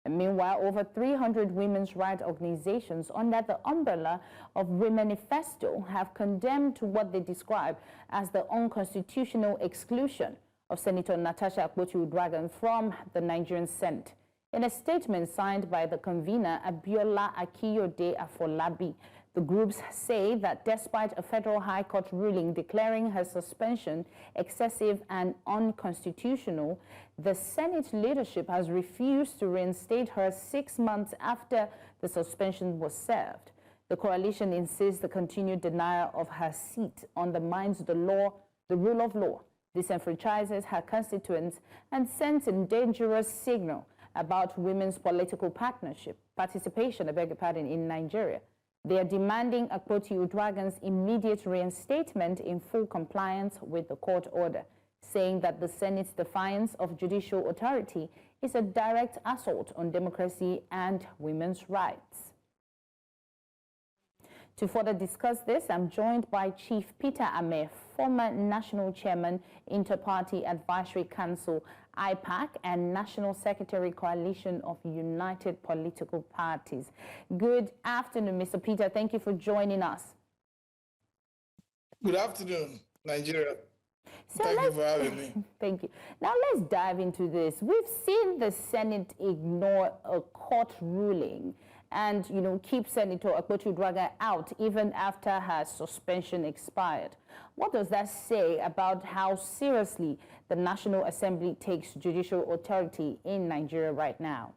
And meanwhile, over 300 women's rights organizations under the umbrella of Women Manifesto have condemned what they describe as the unconstitutional exclusion of Senator Natasha Akpoti-Uduaghan from the Nigerian Senate. In a statement signed by the convener, Abiola Akiyode Afolabi, the groups say that despite a federal high court ruling declaring her suspension excessive and unconstitutional, the Senate leadership has refused to reinstate her 6 months after the suspension was served. The coalition insists the continued denial of her seat undermines the rule of law, disenfranchises her constituents, and sends a dangerous signal about women's political participation, in Nigeria. They are demanding Akpoti-Uduaghan's immediate reinstatement in full compliance with the court order, saying that the Senate's defiance of judicial authority is a direct assault on democracy and women's rights. To further discuss this, I'm joined by Chief Peter Ameh, former National Chairman, Inter-Party Advisory Council, unpack, and National Secretary Coalition of United Political Parties. Good afternoon, Mr. Peter. Thank you for joining us. Good afternoon, Nigeria. Thank you for having me. Thank you. Now let's dive into this. We've seen the Senate ignore a court ruling and, keep Senator Akpoti-Uduaghan out even after her suspension expired. What does that say about how seriously the National Assembly takes judicial authority in Nigeria right now?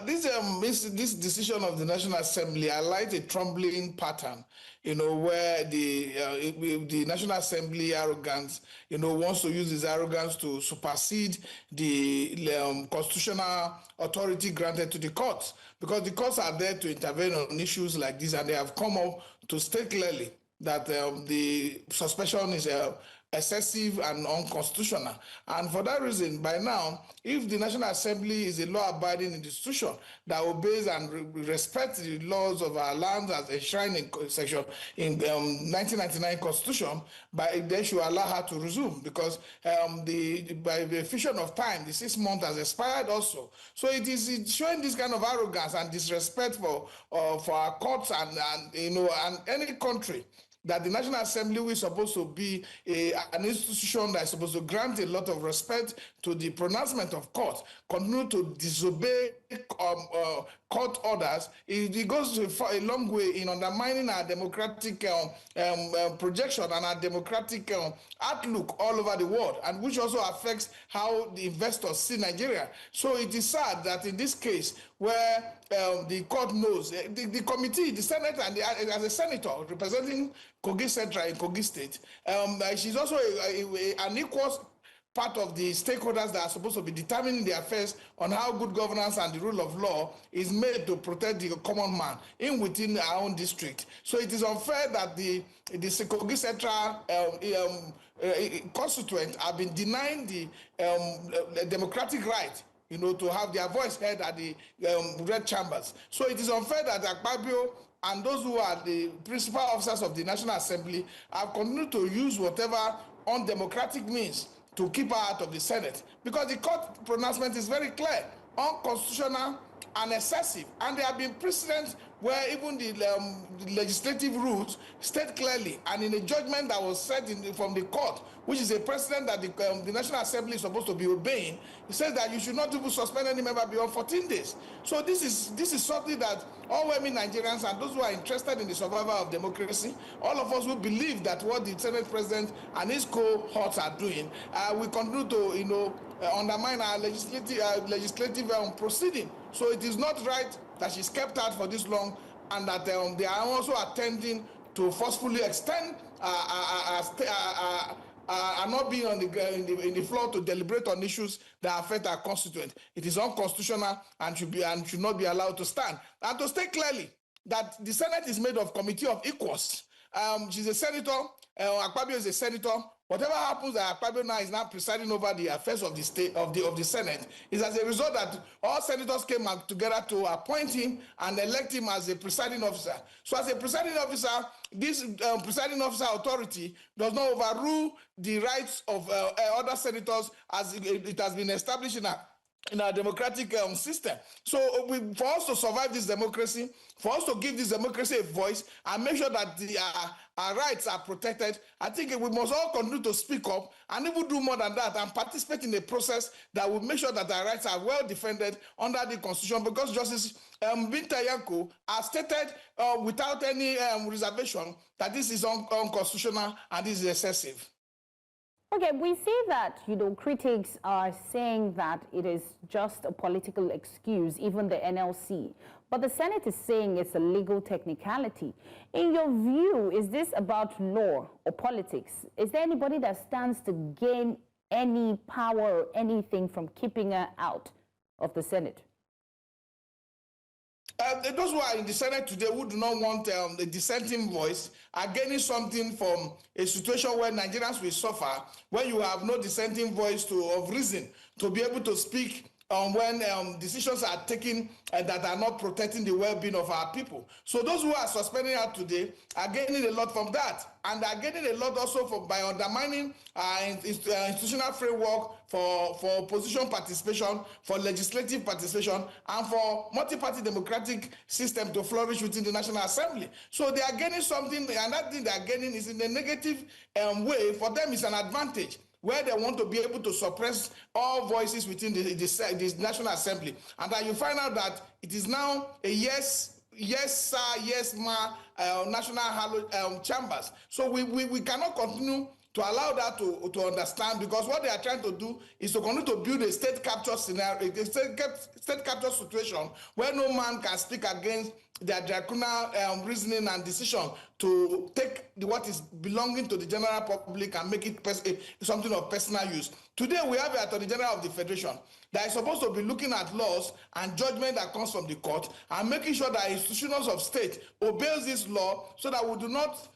This decision of the National Assembly highlights a troubling pattern, where the National Assembly arrogance, wants to use this arrogance to supersede the constitutional authority granted to the courts, because the courts are there to intervene on issues like this, and they have come up to state clearly that the suspension is excessive and unconstitutional. And for that reason, by now, if the National Assembly is a law-abiding institution that obeys and respects the laws of our land as enshrined in section in 1999 Constitution, they should allow her to resume, because by the effusion of time, the 6 months has expired also. So it is showing this kind of arrogance and disrespect for our courts and any country, that the National Assembly, which is supposed to be an institution that is supposed to grant a lot of respect to the pronouncement of court, continue to disobey court orders. It goes a long way in undermining our democratic projection and our democratic outlook all over the world, and which also affects how the investors see Nigeria. So it is sad that in this case, where the court knows, the committee, the Senate, and as a senator representing Kogi Central in Kogi State, she's also an equal part of the stakeholders that are supposed to be determining the affairs on how good governance and the rule of law is made to protect the common man within our own district. So it is unfair that the Kogi Central constituents have been denying the democratic right, to have their voice heard at the red chambers. So it is unfair that Akpabio and those who are the principal officers of the National Assembly have continued to use whatever undemocratic means to keep her out of the Senate, because the court pronouncement is very clear, unconstitutional and excessive. And there have been precedents where even the legislative rules state clearly, and in a judgment that was said from the court, which is a precedent that the National Assembly is supposed to be obeying, it says that you should not even suspend any member beyond 14 days. So this is something that all women Nigerians and those who are interested in the survival of democracy, all of us who believe that what the Senate President and his cohorts are doing, we continue to undermine our legislative proceeding. So it is not right that she's kept out for this long, and that they are also attempting to forcefully extend are not being on in the floor to deliberate on issues that affect our constituents. It is unconstitutional and should not be allowed to stand. And to state clearly that the Senate is made of committee of equals. She's a senator. Akpabio is a senator. Whatever happens, that Akpabio now is now presiding over the affairs of the state of the Senate. Is as a result that all senators came together to appoint him and elect him as a presiding officer. So, as a presiding officer, this presiding officer authority does not overrule the rights of other senators, as it has been established in our in our democratic system. So for us to survive this democracy, for us to give this democracy a voice and make sure that our rights are protected, I think we must all continue to speak up and even do more than that and participate in a process that will make sure that our rights are well defended under the Constitution, because Justice Binta Yanko has stated without any reservation that this is unconstitutional and this is excessive. Okay, we see that, critics are saying that it is just a political excuse, even the NLC. But the Senate is saying it's a legal technicality. In your view, is this about law or politics? Is there anybody that stands to gain any power or anything from keeping her out of the Senate? Those who are in the Senate today who do not want a dissenting voice are gaining something from a situation where Nigerians will suffer, when you have no dissenting voice of reason to be able to speak when decisions are taken that are not protecting the well-being of our people. So those who are suspending her today are gaining a lot from that, and are gaining a lot also by undermining institutional framework for opposition participation, for legislative participation, and for multi-party democratic system to flourish within the National Assembly. So they are gaining something, and that thing they are gaining is in a negative way. For them, it's an advantage, where they want to be able to suppress all voices within the National Assembly. And that you find out that it is now a yes sir, yes ma, national chambers. So we cannot continue to allow that to understand, because what they are trying to do is to continue to build a state capture scenario, a state capture situation where no man can speak against their draconian reasoning and decision to take what is belonging to the general public and make it something of personal use. Today, we have the Attorney General of the Federation that is supposed to be looking at laws and judgment that comes from the court and making sure that institutions of state obeys this law, so that we do not,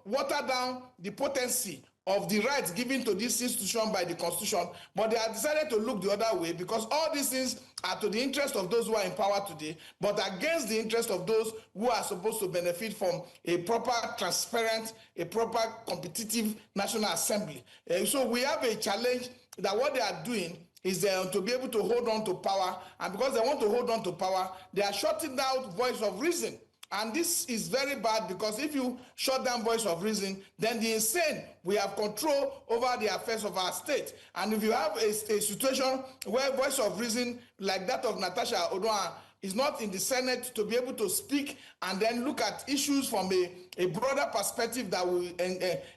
water down the potency of the rights given to this institution by the Constitution. But they have decided to look the other way, because all these things are to the interest of those who are in power today, but against the interest of those who are supposed to benefit from a proper, transparent, a proper, competitive National Assembly. So we have a challenge that what they are doing is to be able to hold on to power, and because they want to hold on to power, they are shutting down voice of reason. And this is very bad, because if you shut down voice of reason, then the insane will have control over the affairs of our state. And if you have a situation where voice of reason like that of Natasha Akpoti-Uduaghan is not in the Senate to be able to speak and then look at issues from a broader perspective that will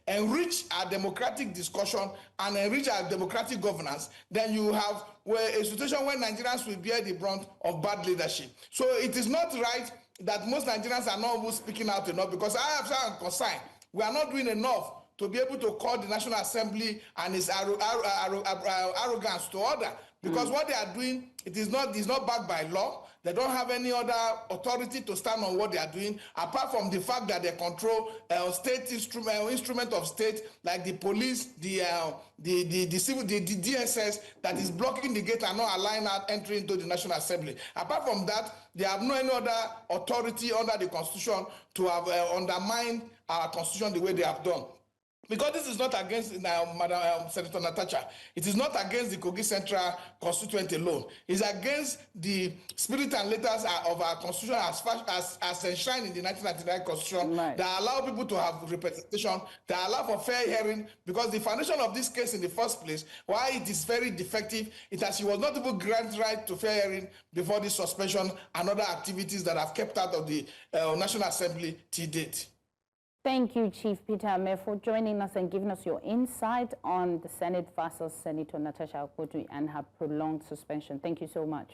enrich our democratic discussion and enrich our democratic governance, then you have a situation where Nigerians will bear the brunt of bad leadership. So it is not right that most Nigerians are not even speaking out enough, because I have some concern. We are not doing enough to be able to call the National Assembly and its arrogance to order, because what they are doing, it is not backed by law. They don't have any other authority to stand on what they are doing, apart from the fact that they control state instrument of state, like the police, the DSS, that is blocking the gate and not allowing us entry into the National Assembly. Apart from that, they have no any other authority under the Constitution to have undermined our Constitution the way they have done. Because this is not against Madam Senator Natasha. It is not against the Kogi Central constituent alone. It's against the spirit and letters of our Constitution as enshrined in the 1999 Constitution, right, that allow people to have representation, that allow for fair hearing, because the foundation of this case in the first place, why it is very defective, is that she was not even granted right to fair hearing before this suspension and other activities that have kept out of the National Assembly to date. Thank you, Chief Peter Ameh, for joining us and giving us your insight on the Senate versus Senator Natasha Akpoti and her prolonged suspension. Thank you so much.